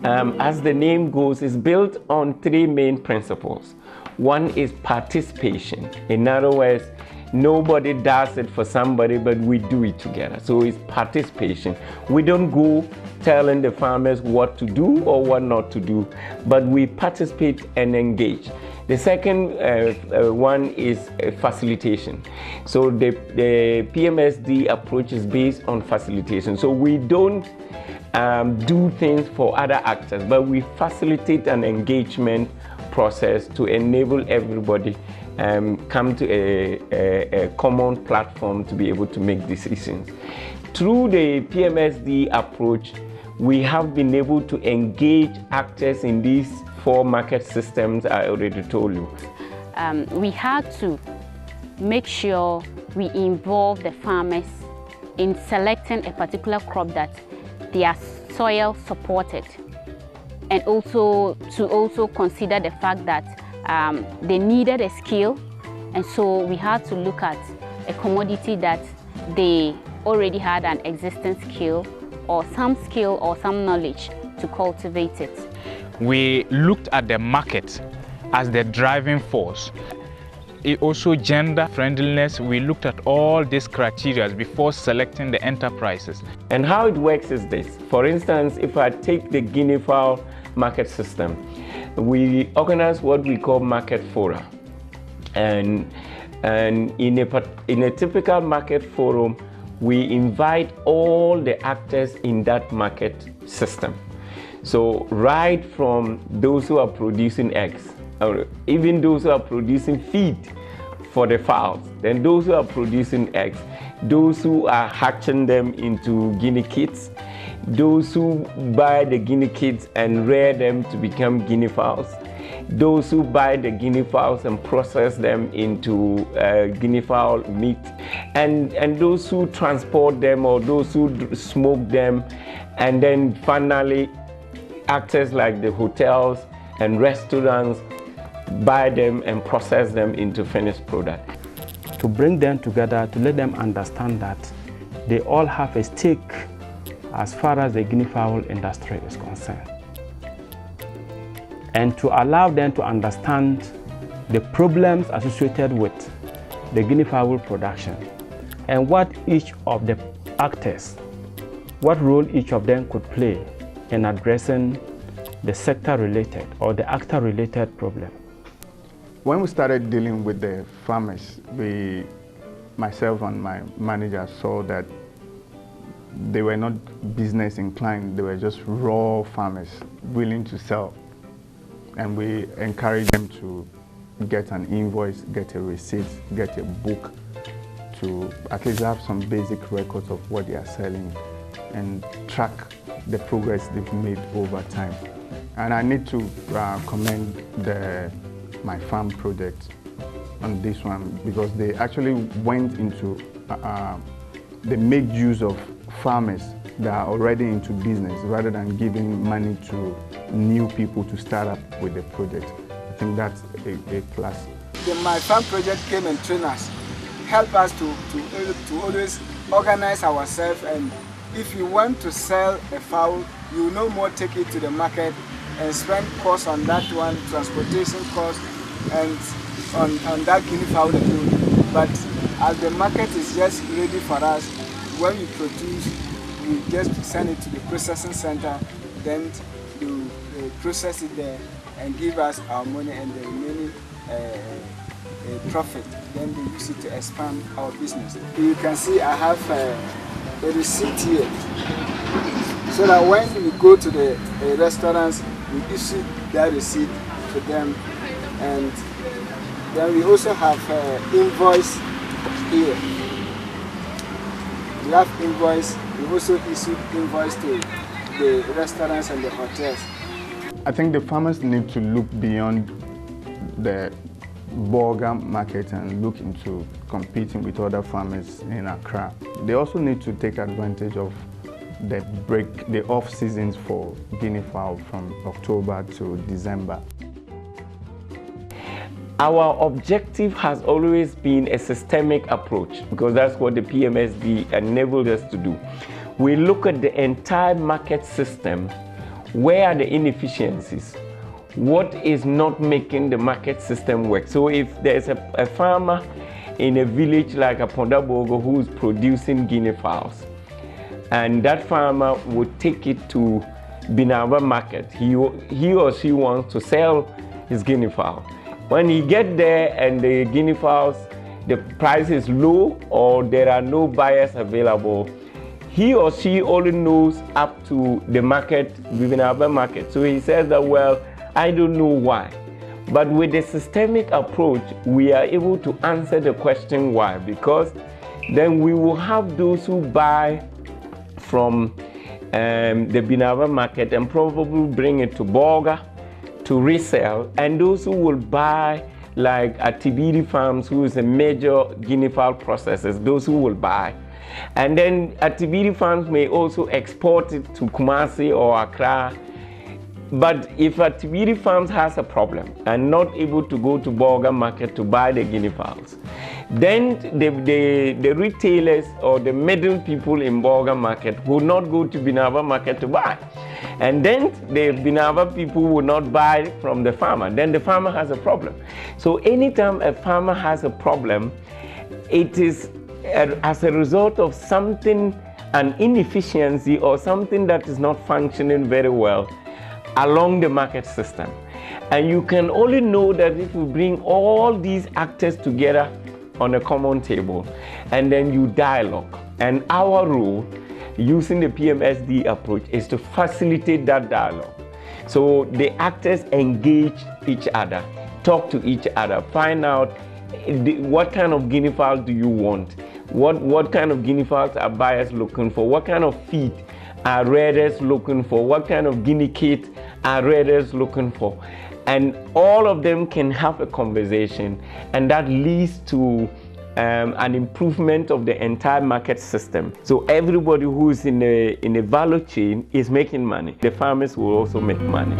As the name goes, is built on three main principles. One is participation. In other words, nobody does it for somebody, but we do it together. So it's participation. We don't go telling the farmers what to do or what not to do, but we participate and engage. The second one is facilitation. So the PMSD approach is based on facilitation. So we don't do things for other actors, but we facilitate an engagement process to enable everybody come to a common platform to be able to make decisions. Through the PMSD approach, we have been able to engage actors in these four market systems I already told you. We had to make sure we involve the farmers in selecting a particular crop that their soil supported, and also to consider the fact that they needed a skill, and so we had to look at a commodity that they already had an existing skill or some knowledge to cultivate it. We looked at the market as the driving force. It also gender friendliness. We looked at all these criteria before selecting the enterprises. And how it works is this. For instance, if I take the guinea fowl market system, we organize what we call market fora. And in a typical market forum, we invite all the actors in that market system. So right from those who are producing eggs, or even those who are producing feed for the fowls, then those who are producing eggs, those who are hatching them into guinea kids, those who buy the guinea kids and rear them to become guinea fowls, those who buy the guinea fowls and process them into guinea fowl meat, and those who transport them or those who smoke them, and then finally actors like the hotels and restaurants buy them and process them into finished product. To bring them together, to let them understand that they all have a stake as far as the guinea fowl industry is concerned. And to allow them to understand the problems associated with the guinea fowl production and what each of the actors, what role each of them could play in addressing the sector-related or the actor-related problem. When we started dealing with the farmers, myself and my manager saw that they were not business inclined, they were just raw farmers willing to sell. And we encouraged them to get an invoice, get a receipt, get a book, to at least have some basic records of what they are selling and track the progress they've made over time. And I need to commend my farm project on this one, because they actually went into, they made use of farmers that are already into business rather than giving money to new people to start up with the project. I think that's a plus. My farm project came and trained us, help us to always organize ourselves, and if you want to sell a fowl, you no more take it to the market and spend costs on that one, transportation costs, and on that guinea fowl alone. But as the market is just ready for us, when we produce, we just send it to the processing center, then you process it there and give us our money and the remaining profit. Then we use it to expand our business. You can see I have a receipt here, so that when we go to the restaurants, we issue that receipt to them, and then we also have invoice here. We have invoice. We also issue invoice to the restaurants and the hotels. I think the farmers need to look beyond the burger market and look into competing with other farmers in Accra. They also need to take advantage of the off seasons for guinea fowl from October to December. Our objective has always been a systemic approach, because that's what the PMSD enabled us to do. We look at the entire market system where are the inefficiencies? What is not making the market system work? So if there's a farmer in a village like a Pondabogo who's producing guinea fowls, and that farmer would take it to Binaba market, he or she wants to sell his guinea fowl. When he gets there and the guinea fowls, the price is low or there are no buyers available, he or she only knows up to the market, Binaba market. So he says that, well, I don't know why. But with the systemic approach, we are able to answer the question why, because then we will have those who buy from the Binaba market and probably bring it to Bolga to resell, and those who will buy like Atibiri Farms, who is a major guinea fowl processor, those who will buy. And then Atibiri Farms may also export it to Kumasi or Accra. But if Atibiri Farms has a problem and not able to go to Bolga market to buy the guinea fowls, then the retailers or the middle people in Bolga market will not go to Binaba market to buy. And then the Binaba people will not buy from the farmer. Then the farmer has a problem. So anytime a farmer has a problem, it is as a result of something, an inefficiency or something that is not functioning very well along the market system. And you can only know that if you bring all these actors together on a common table and then you dialogue. And our role using the PMSD approach is to facilitate that dialogue. So the actors engage each other, talk to each other, find out what kind of guinea fowl do you want? What kind of guinea fowls are buyers looking for? What kind of feed are readers looking for? What kind of guinea kit are readers looking for? And all of them can have a conversation, and that leads to an improvement of the entire market system. So everybody who's in a value chain is making money. The farmers will also make money.